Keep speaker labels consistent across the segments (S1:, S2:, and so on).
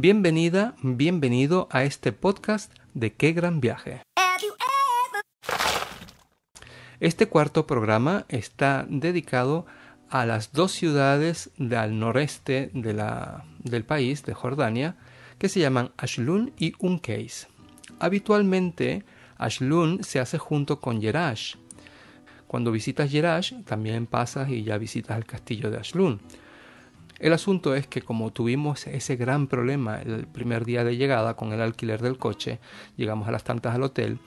S1: Bienvenida, bienvenido a este podcast de Qué Gran Viaje. Este cuarto programa está dedicado a las dos ciudades al noreste del país, de Jordania, que se llaman Ashlun y Qais. Habitualmente, Ashlun se hace junto con Jerash. Cuando visitas Jerash, también pasas y ya visitas el castillo de Ashlun. El asunto es que como tuvimos ese gran problema el primer día de llegada con el alquiler del coche, llegamos a las tantas al hotel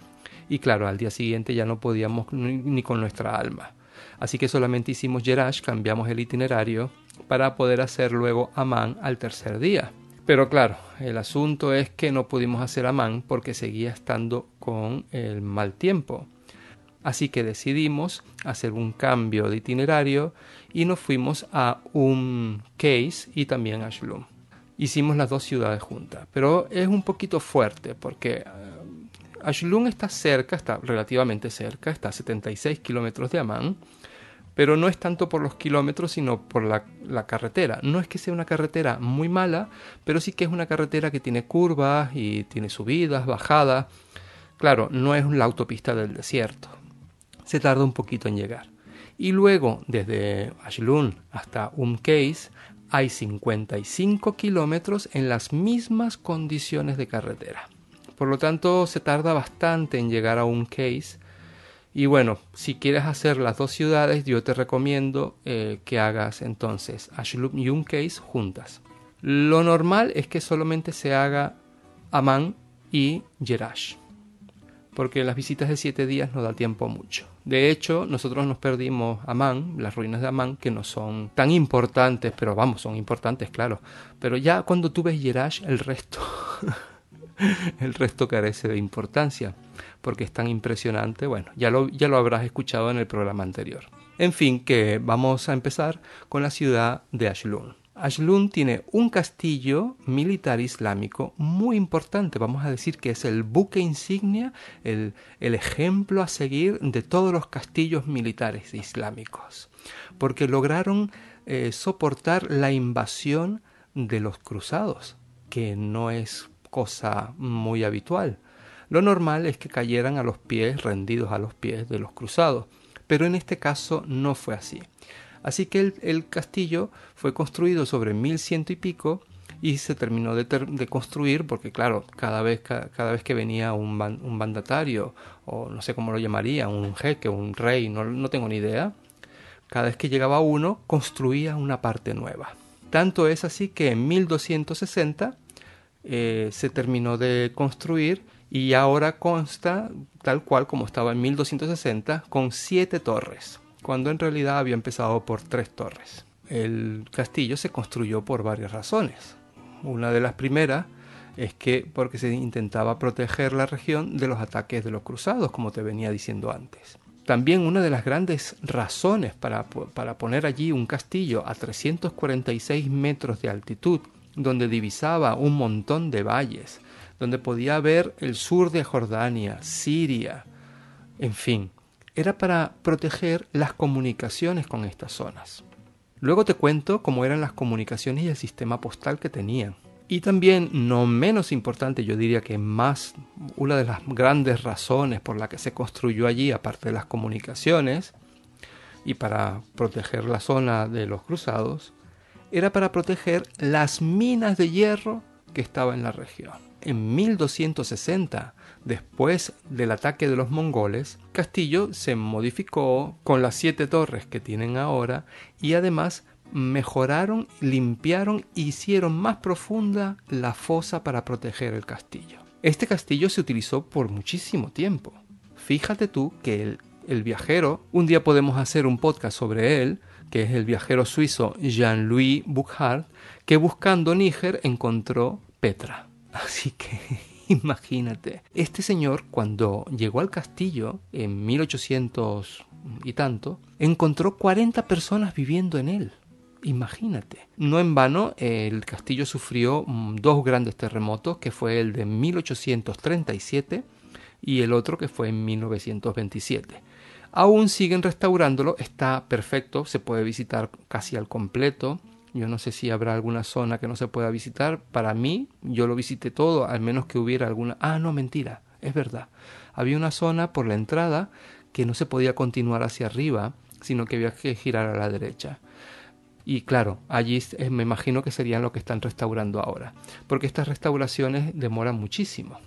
S1: y claro, al día siguiente ya no podíamos ni con nuestra alma. Así que solamente hicimos Jerash, cambiamos el itinerario para poder hacer luego Amán al tercer día. Pero claro, el asunto es que no pudimos hacer Amán porque seguía estando con el mal tiempo. Así que decidimos hacer un cambio de itinerario y nos fuimos a Qais y también a Ashlun. Hicimos las dos ciudades juntas, pero es un poquito fuerte porque Ashlun está cerca, está relativamente cerca, está a 76 kilómetros de Amán, pero no es tanto por los kilómetros sino por la carretera. No es que sea una carretera muy mala, pero sí que es una carretera que tiene curvas y tiene subidas, bajadas. Claro, no es la autopista del desierto. Se tarda un poquito en llegar. Y luego, desde Ashlun hasta Qais, hay 55 kilómetros en las mismas condiciones de carretera. Por lo tanto, se tarda bastante en llegar a Qais. Y bueno, si quieres hacer las dos ciudades, yo te recomiendo que hagas entonces Ashlun y Qais juntas. Lo normal es que solamente se haga Amán y Jerash, porque las visitas de 7 días no da tiempo mucho. De hecho, nosotros nos perdimos Amán, las ruinas de Amán, que no son tan importantes, pero vamos, son importantes, claro. Pero ya cuando tú ves Jerash, el resto carece de importancia, porque es tan impresionante. Bueno, ya lo habrás escuchado en el programa anterior. En fin, que vamos a empezar con la ciudad de Ashlun. Ashlun tiene un castillo militar islámico muy importante. Vamos a decir que es el buque insignia, el ejemplo a seguir de todos los castillos militares islámicos, porque lograron soportar la invasión de los cruzados, que no es cosa muy habitual. Lo normal es que cayeran a los pies, rendidos a los pies de los cruzados, pero en este caso no fue así. Así que el castillo fue construido sobre 1100 y pico y se terminó de construir porque, claro, cada vez que venía un mandatario, o no sé cómo lo llamaría, un jeque, un rey, no tengo ni idea, cada vez que llegaba uno construía una parte nueva. Tanto es así que en 1260 se terminó de construir y ahora consta tal cual como estaba en 1260 con 7 torres. Cuando en realidad había empezado por 3 torres. El castillo se construyó por varias razones. Una de las primeras es que porque se intentaba proteger la región de los ataques de los cruzados, como te venía diciendo antes. También una de las grandes razones para poner allí un castillo a 346 metros de altitud, donde divisaba un montón de valles, donde podía ver el sur de Jordania, Siria, en fin, era para proteger las comunicaciones con estas zonas. Luego te cuento cómo eran las comunicaciones y el sistema postal que tenían. Y también, no menos importante, yo diría que más una de las grandes razones por la que se construyó allí, aparte de las comunicaciones y para proteger la zona de los cruzados, era para proteger las minas de hierro que estaban en la región. En 1260, después del ataque de los mongoles, Castillo se modificó con las 7 torres que tienen ahora y además mejoraron, limpiaron e hicieron más profunda la fosa para proteger el castillo. Este castillo se utilizó por muchísimo tiempo. Fíjate tú que el viajero, un día podemos hacer un podcast sobre él, que es el viajero suizo Jean-Louis Burckhardt, que buscando Níger encontró Petra. Así que imagínate, este señor cuando llegó al castillo en 1800 y tanto, encontró 40 personas viviendo en él. Imagínate. No en vano, el castillo sufrió 2 grandes terremotos, que fue el de 1837 y el otro que fue en 1927. Aún siguen restaurándolo, está perfecto, se puede visitar casi al completo. Yo no sé si habrá alguna zona que no se pueda visitar. Para mí, yo lo visité todo, al menos que hubiera alguna... Ah, no, mentira, es verdad. Había una zona por la entrada que no se podía continuar hacia arriba, sino que había que girar a la derecha. Y claro, allí me imagino que serían lo que están restaurando ahora, porque estas restauraciones demoran muchísimo.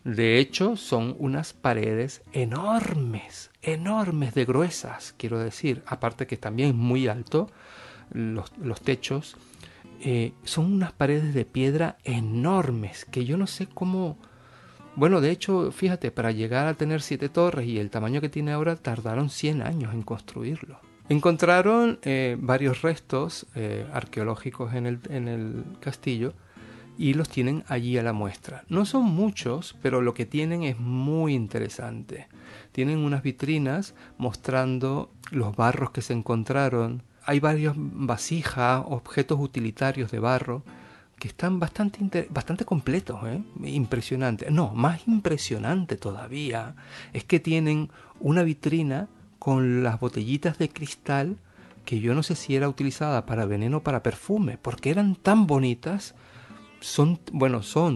S1: De hecho, son unas paredes enormes, enormes de gruesas, quiero decir, aparte que también es muy alto, los techos, son unas paredes de piedra enormes, que yo no sé cómo... Bueno, de hecho, fíjate, para llegar a tener 7 torres y el tamaño que tiene ahora, tardaron 100 años en construirlo. Encontraron varios restos arqueológicos en el castillo y los tienen allí a la muestra. No son muchos, pero lo que tienen es muy interesante. Tienen unas vitrinas mostrando los barros que se encontraron. Hay varias vasijas, objetos utilitarios de barro que están bastante completos, ¿eh? Impresionante. No, más impresionante todavía es que tienen una vitrina con las botellitas de cristal que yo no sé si era utilizada para veneno o para perfume, porque eran tan bonitas. Son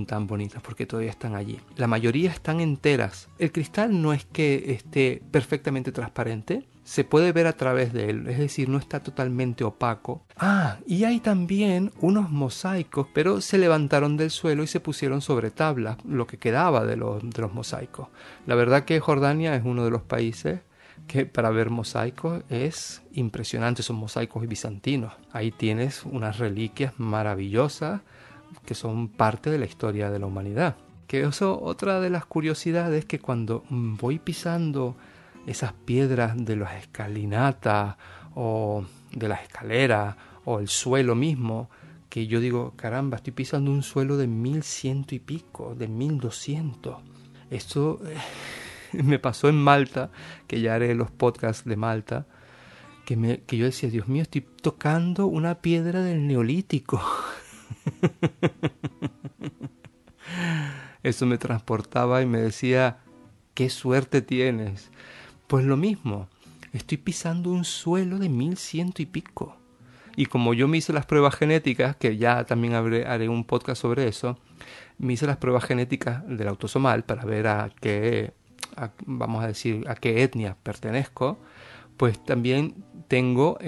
S1: tan bonitas porque todavía están allí. La mayoría están enteras. El cristal no es que esté perfectamente transparente, se puede ver a través de él, es decir, no está totalmente opaco. Ah, y hay también unos mosaicos, pero se levantaron del suelo y se pusieron sobre tablas, lo que quedaba de los mosaicos. La verdad que Jordania es uno de los países que para ver mosaicos es impresionante, son mosaicos bizantinos. Ahí tienes unas reliquias maravillosas que son parte de la historia de la humanidad. Que eso, otra de las curiosidades, que cuando voy pisando esas piedras de las escalinatas o de las escaleras o el suelo mismo, que yo digo, caramba, estoy pisando un suelo de 1100 y pico, de 1200. Esto me pasó en Malta, que ya haré los podcasts de Malta, que yo decía, Dios mío, estoy tocando una piedra del Neolítico. Eso me transportaba y me decía, qué suerte tienes. Pues lo mismo, estoy pisando un suelo de 1100 y pico. Y como yo me hice las pruebas genéticas, que ya también haré un podcast sobre eso, me hice las pruebas genéticas del autosomal para ver vamos a decir, a qué etnia pertenezco, pues también tengo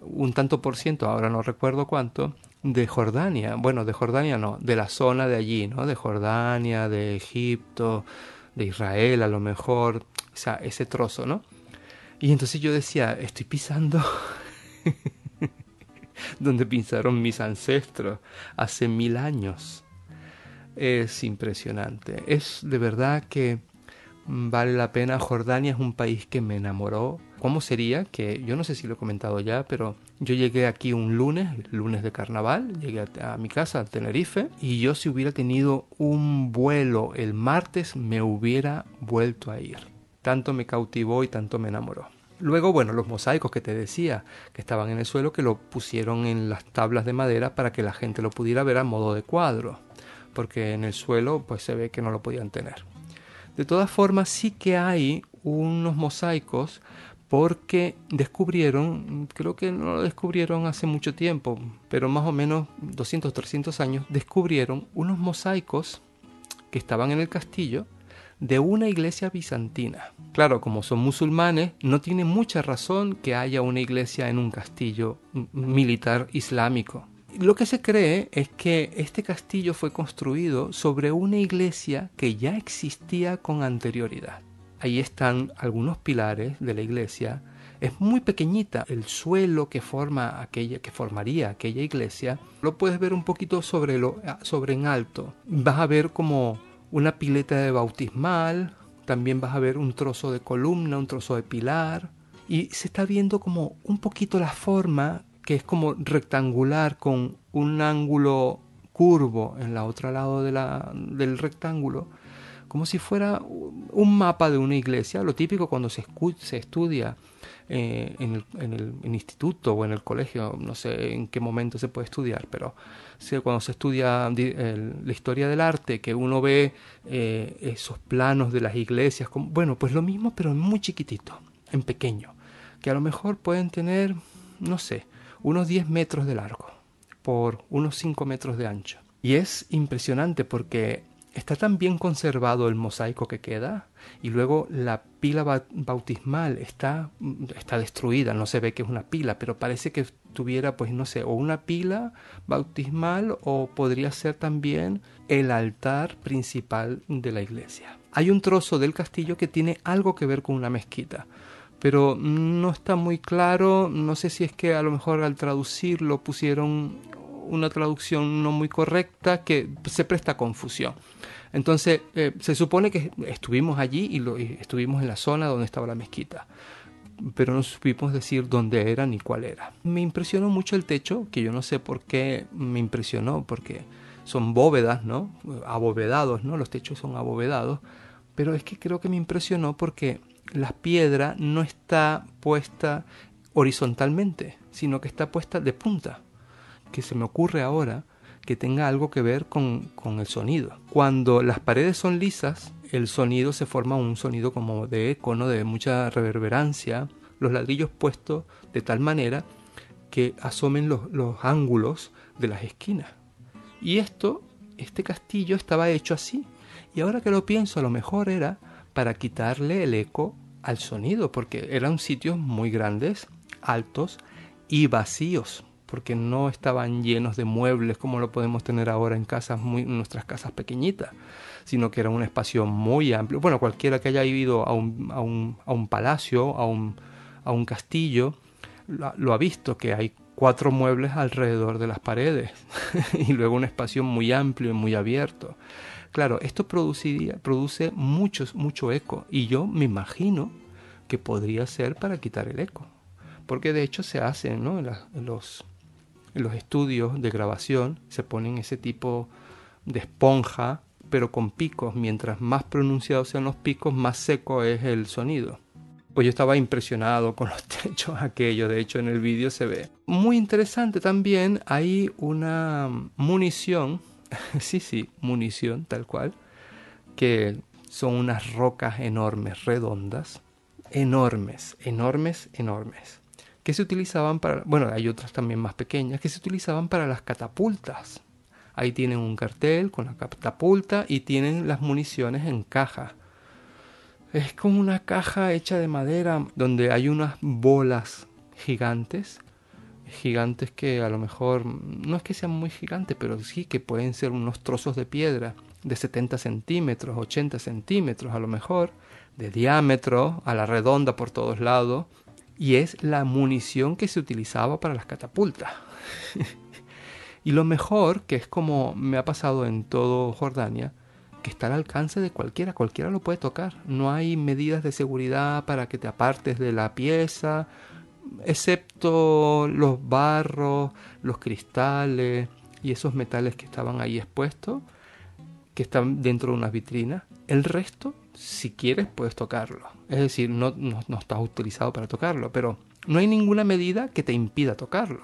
S1: un tanto por ciento, ahora no recuerdo cuánto, de Jordania. Bueno, de Jordania no, de la zona de allí, ¿no? De Jordania, de Egipto, de Israel a lo mejor, o sea, ese trozo, ¿no? Y entonces yo decía, estoy pisando donde pisaron mis ancestros hace 1000 años. Es impresionante. Es de verdad que vale la pena. Jordania es un país que me enamoró. ¿Cómo sería? Que yo no sé si lo he comentado ya, pero yo llegué aquí un lunes de carnaval, llegué a mi casa, a Tenerife, y yo, si hubiera tenido un vuelo el martes, me hubiera vuelto a ir. Tanto me cautivó y tanto me enamoró. Luego, bueno, los mosaicos que te decía, que estaban en el suelo, que lo pusieron en las tablas de madera para que la gente lo pudiera ver a modo de cuadro, porque en el suelo pues se ve que no lo podían tener. De todas formas, sí que hay unos mosaicos, porque descubrieron, creo que no lo descubrieron hace mucho tiempo, pero más o menos 200 o 300 años, descubrieron unos mosaicos que estaban en el castillo de una iglesia bizantina. Claro, como son musulmanes, no tiene mucha razón que haya una iglesia en un castillo militar islámico. Lo que se cree es que este castillo fue construido sobre una iglesia que ya existía con anterioridad. Ahí están algunos pilares de la iglesia. Es muy pequeñita. El suelo que formaría aquella iglesia, lo puedes ver un poquito sobre en alto. Vas a ver como una pileta de bautismal, también vas a ver un trozo de columna, un trozo de pilar, y se está viendo como un poquito la forma, que es como rectangular con un ángulo curvo en la otro lado del rectángulo, como si fuera un mapa de una iglesia, lo típico cuando se estudia en el instituto o en el colegio, no sé en qué momento se puede estudiar, pero cuando se estudia la historia del arte, que uno ve esos planos de las iglesias, bueno, pues lo mismo, pero muy chiquitito, en pequeño, que a lo mejor pueden tener, no sé, unos 10 metros de largo. por unos 5 metros de ancho. Y es impresionante porque está tan bien conservado el mosaico que queda, y luego la pila bautismal está destruida, no se ve que es una pila, pero parece que tuviera, pues no sé, o una pila bautismal o podría ser también el altar principal de la iglesia. Hay un trozo del castillo que tiene algo que ver con una mezquita, pero no está muy claro. No sé si es que a lo mejor al traducirlo pusieron una traducción no muy correcta que se presta a confusión. Entonces se supone que estuvimos allí y estuvimos en la zona donde estaba la mezquita, pero no supimos decir dónde era ni cuál era. Me impresionó mucho el techo, que yo no sé por qué me impresionó, porque son bóvedas, ¿no? Abovedados, ¿no? Los techos son abovedados, pero es que creo que me impresionó porque la piedra no está puesta horizontalmente, sino que está puesta de punta, que se me ocurre ahora que tenga algo que ver con el sonido. Cuando las paredes son lisas, el sonido se forma un sonido como de eco, ¿no? De mucha reverberancia. Los ladrillos puestos de tal manera que asomen los ángulos de las esquinas. Y este castillo estaba hecho así. Y ahora que lo pienso, a lo mejor era para quitarle el eco al sonido, porque eran sitios muy grandes, altos y vacíos, porque no estaban llenos de muebles como lo podemos tener ahora en nuestras casas pequeñitas, sino que era un espacio muy amplio. Bueno, cualquiera que haya ido a un palacio, a un castillo, lo ha visto, que hay 4 muebles alrededor de las paredes y luego un espacio muy amplio y muy abierto. Claro, esto produce mucho eco, y yo me imagino que podría ser para quitar el eco, porque de hecho se hace, ¿no? En los estudios de grabación se ponen ese tipo de esponja, pero con picos. Mientras más pronunciados sean los picos, más seco es el sonido. Pues yo estaba impresionado con los techos aquellos. De hecho, en el vídeo se ve. Muy interesante también, hay una munición, sí, munición tal cual, que son unas rocas enormes, redondas, enormes, que se utilizaban para, bueno, hay otras también más pequeñas, que se utilizaban para las catapultas. Ahí tienen un cartel con la catapulta y tienen las municiones en caja. Es como una caja hecha de madera donde hay unas bolas gigantes que a lo mejor no es que sean muy gigantes, pero sí que pueden ser unos trozos de piedra de 70 centímetros, 80 centímetros a lo mejor, de diámetro, a la redonda por todos lados, y es la munición que se utilizaba para las catapultas. Y lo mejor, que es como me ha pasado en todo Jordania, que está al alcance de cualquiera lo puede tocar. No hay medidas de seguridad para que te apartes de la pieza, excepto los barros, los cristales y esos metales que estaban ahí expuestos, que están dentro de unas vitrinas. El resto, si quieres, puedes tocarlo. Es decir, no está utilizado para tocarlo, pero no hay ninguna medida que te impida tocarlo.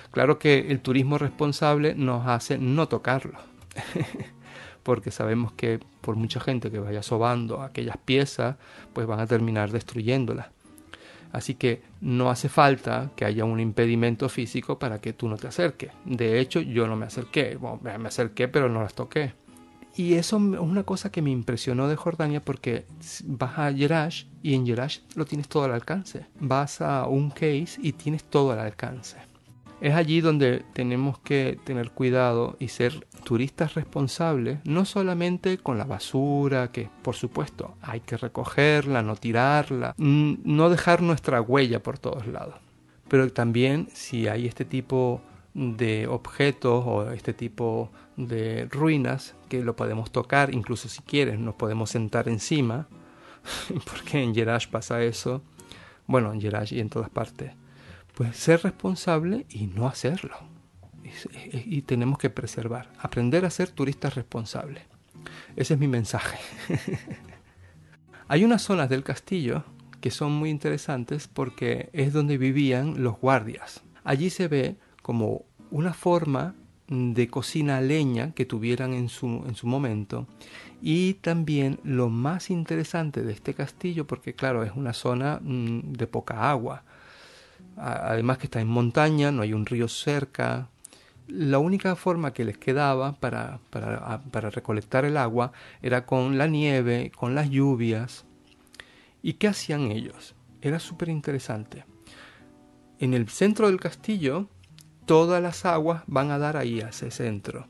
S1: Claro que el turismo responsable nos hace no tocarlo, porque sabemos que por mucha gente que vaya sobando aquellas piezas, pues van a terminar destruyéndolas. Así que no hace falta que haya un impedimento físico para que tú no te acerques. De hecho, yo no me acerqué. Bueno, me acerqué, pero no las toqué. Y eso es una cosa que me impresionó de Jordania, porque vas a Jerash y en Jerash lo tienes todo al alcance. Vas a un case y tienes todo al alcance. Es allí donde tenemos que tener cuidado y ser turistas responsables, no solamente con la basura, que por supuesto hay que recogerla, no tirarla, no dejar nuestra huella por todos lados. Pero también si hay este tipo de objetos o este tipo de ruinas que lo podemos tocar, incluso si quieres nos podemos sentar encima, porque en Jerash pasa eso, bueno, en Jerash y en todas partes. Pues ser responsable y no hacerlo. Y tenemos que preservar, aprender a ser turistas responsables. Ese es mi mensaje. Hay unas zonas del castillo que son muy interesantes porque es donde vivían los guardias. Allí se ve como una forma de cocina a leña que tuvieran en su momento, y también lo más interesante de este castillo, porque claro, es una zona de poca agua. Además que está en montaña, no hay un río cerca, la única forma que les quedaba para recolectar el agua era con la nieve, con las lluvias. ¿Y qué hacían ellos? Era súper interesante. En el centro del castillo, todas las aguas van a dar ahí a ese centro.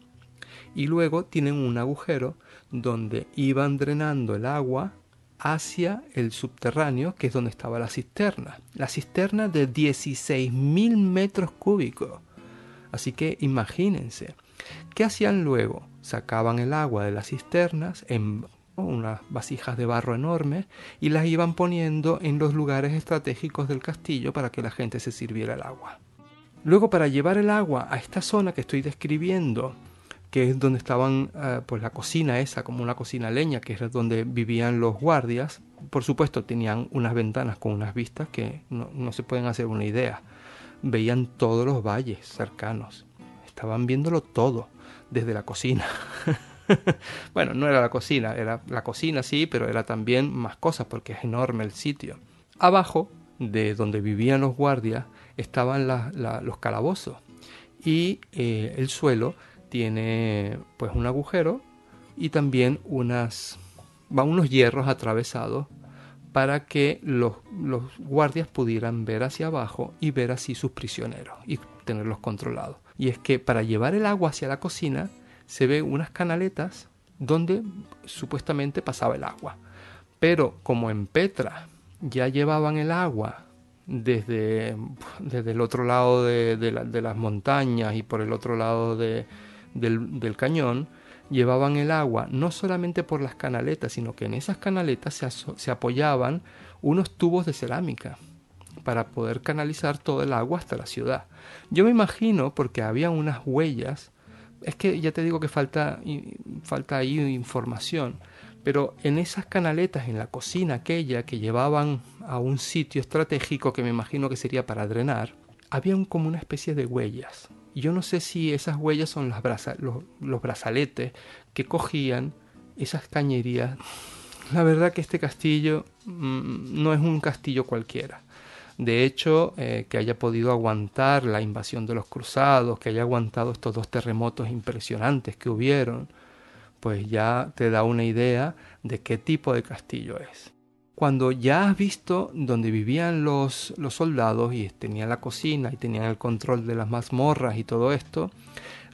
S1: Y luego tienen un agujero donde iban drenando el agua hacia el subterráneo, que es donde estaba la cisterna. La cisterna de 16.000 metros cúbicos. Así que imagínense. ¿Qué hacían luego? Sacaban el agua de las cisternas en unas vasijas de barro enormes y las iban poniendo en los lugares estratégicos del castillo para que la gente se sirviera el agua. Luego, para llevar el agua a esta zona que estoy describiendo, que es donde estaban pues la cocina esa, como una cocina leña, que es donde vivían los guardias, por supuesto tenían unas ventanas con unas vistas que no se pueden hacer una idea. Veían todos los valles cercanos, estaban viéndolo todo desde la cocina. Bueno, no era la cocina, era la cocina sí, pero era también más cosas porque es enorme el sitio. Abajo de donde vivían los guardias estaban los calabozos y el suelo tiene pues un agujero y también unos hierros atravesados para que los guardias pudieran ver hacia abajo y ver así sus prisioneros y tenerlos controlados. Y es que para llevar el agua hacia la cocina se ven unas canaletas donde supuestamente pasaba el agua. Pero como en Petra ya llevaban el agua desde el otro lado de las montañas y por el otro lado del cañón, llevaban el agua no solamente por las canaletas, sino que en esas canaletas se apoyaban unos tubos de cerámica para poder canalizar todo el agua hasta la ciudad. Yo me imagino, porque había unas huellas, es que ya te digo que falta ahí información, pero en esas canaletas, en la cocina aquella que llevaban a un sitio estratégico que me imagino que sería para drenar, había como una especie de huellas. Yo no sé si esas huellas son los brazaletes que cogían esas cañerías. La verdad que este castillo no es un castillo cualquiera. De hecho, que haya podido aguantar la invasión de los cruzados, que haya aguantado estos 2 terremotos impresionantes que hubieron, pues ya te da una idea de qué tipo de castillo es. Cuando ya has visto donde vivían los soldados y tenían la cocina y tenían el control de las mazmorras y todo esto,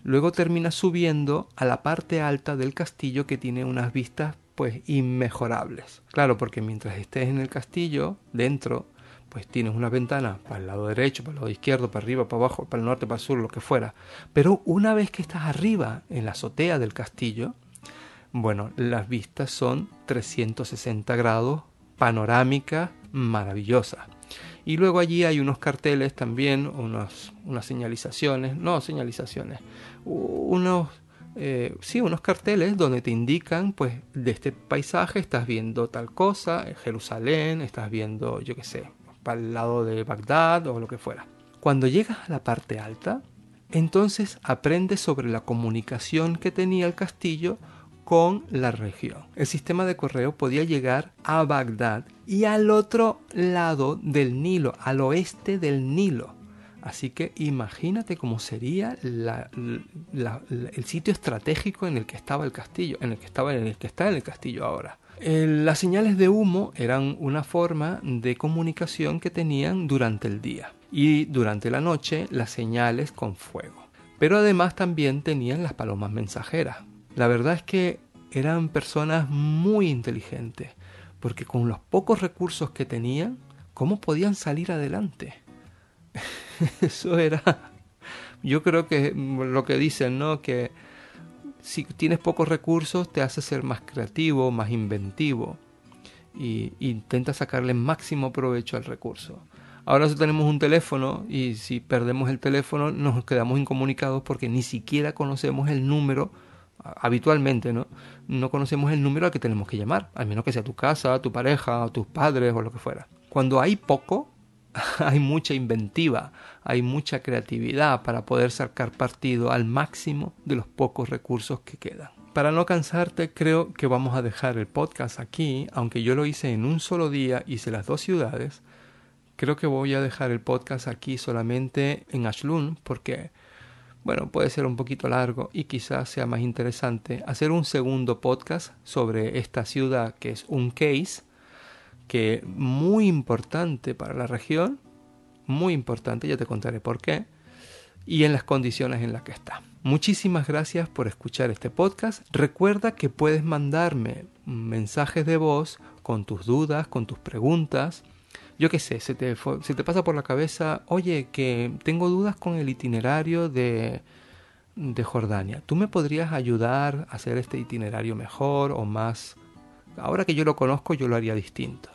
S1: luego terminas subiendo a la parte alta del castillo que tiene unas vistas pues inmejorables. Claro, porque mientras estés en el castillo, dentro, pues tienes una ventana para el lado derecho, para el lado izquierdo, para arriba, para abajo, para el norte, para el sur, lo que fuera. Pero una vez que estás arriba, en la azotea del castillo, bueno, las vistas son 360 grados, panorámica maravillosa. Y luego allí hay unos carteles también, unas señalizaciones, unos carteles donde te indican, pues, de este paisaje estás viendo tal cosa, Jerusalén, estás viendo, yo qué sé, para el lado de Bagdad o lo que fuera. Cuando llegas a la parte alta, entonces aprendes sobre la comunicación que tenía el castillo con la región. El sistema de correo podía llegar a Bagdad y al otro lado del Nilo, al oeste del Nilo. Así que imagínate cómo sería el sitio estratégico en el que estaba el castillo, en el que está en el castillo ahora. Las señales de humo eran una forma de comunicación que tenían durante el día y durante la noche las señales con fuego. Pero además también tenían las palomas mensajeras. La verdad es que eran personas muy inteligentes, porque con los pocos recursos que tenían, ¿cómo podían salir adelante? Eso era, yo creo que lo que dicen, ¿no? Que si tienes pocos recursos te hace ser más creativo, más inventivo e intenta sacarle máximo provecho al recurso. Ahora si tenemos un teléfono y si perdemos el teléfono nos quedamos incomunicados porque ni siquiera conocemos el número. Habitualmente, no conocemos el número al que tenemos que llamar, al menos que sea tu casa, tu pareja, tus padres o lo que fuera. Cuando hay poco, hay mucha inventiva, hay mucha creatividad para poder sacar partido al máximo de los pocos recursos que quedan. Para no cansarte, creo que vamos a dejar el podcast aquí, aunque yo lo hice en un solo día, hice las 2 ciudades. Creo que voy a dejar el podcast aquí solamente en Ashlun porque bueno, puede ser un poquito largo y quizás sea más interesante hacer un segundo podcast sobre esta ciudad que es un case que muy importante para la región, muy importante, ya te contaré por qué, y en las condiciones en las que está. Muchísimas gracias por escuchar este podcast. Recuerda que puedes mandarme mensajes de voz con tus dudas, con tus preguntas. Yo qué sé, se te pasa por la cabeza, oye, que tengo dudas con el itinerario de Jordania. ¿Tú me podrías ayudar a hacer este itinerario mejor o más? Ahora que yo lo conozco, yo lo haría distinto.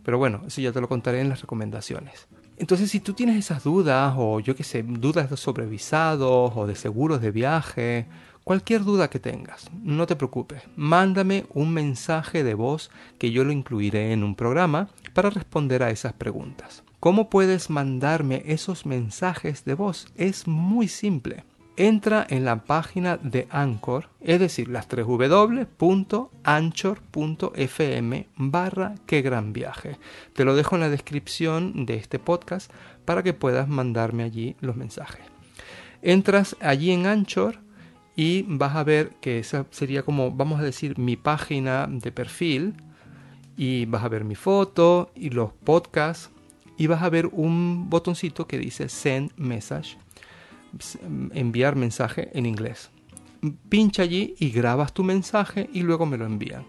S1: Pero bueno, eso ya te lo contaré en las recomendaciones. Entonces, si tú tienes esas dudas, o yo qué sé, dudas sobre visados o de seguros de viaje, cualquier duda que tengas, no te preocupes. Mándame un mensaje de voz que yo lo incluiré en un programa para responder a esas preguntas. ¿Cómo puedes mandarme esos mensajes de voz? Es muy simple. Entra en la página de Anchor, es decir, las 3 www.anchor.fm/quegranviaje. Te lo dejo en la descripción de este podcast para que puedas mandarme allí los mensajes. Entras allí en Anchor y vas a ver que esa sería como, vamos a decir, mi página de perfil, y vas a ver mi foto y los podcasts, y vas a ver un botoncito que dice Send Message, enviar mensaje en inglés. Pincha allí y grabas tu mensaje y luego me lo envían.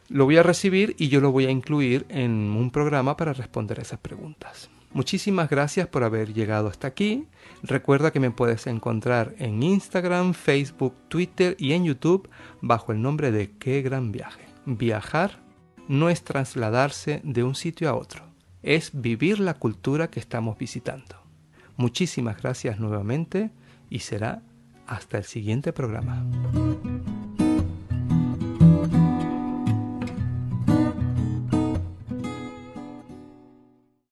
S1: Lo voy a recibir y yo lo voy a incluir en un programa para responder a esas preguntas. Muchísimas gracias por haber llegado hasta aquí. Recuerda que me puedes encontrar en Instagram, Facebook, Twitter y en YouTube bajo el nombre de Qué Gran Viaje. Viajar no es trasladarse de un sitio a otro, es vivir la cultura que estamos visitando. Muchísimas gracias nuevamente y será hasta el siguiente programa.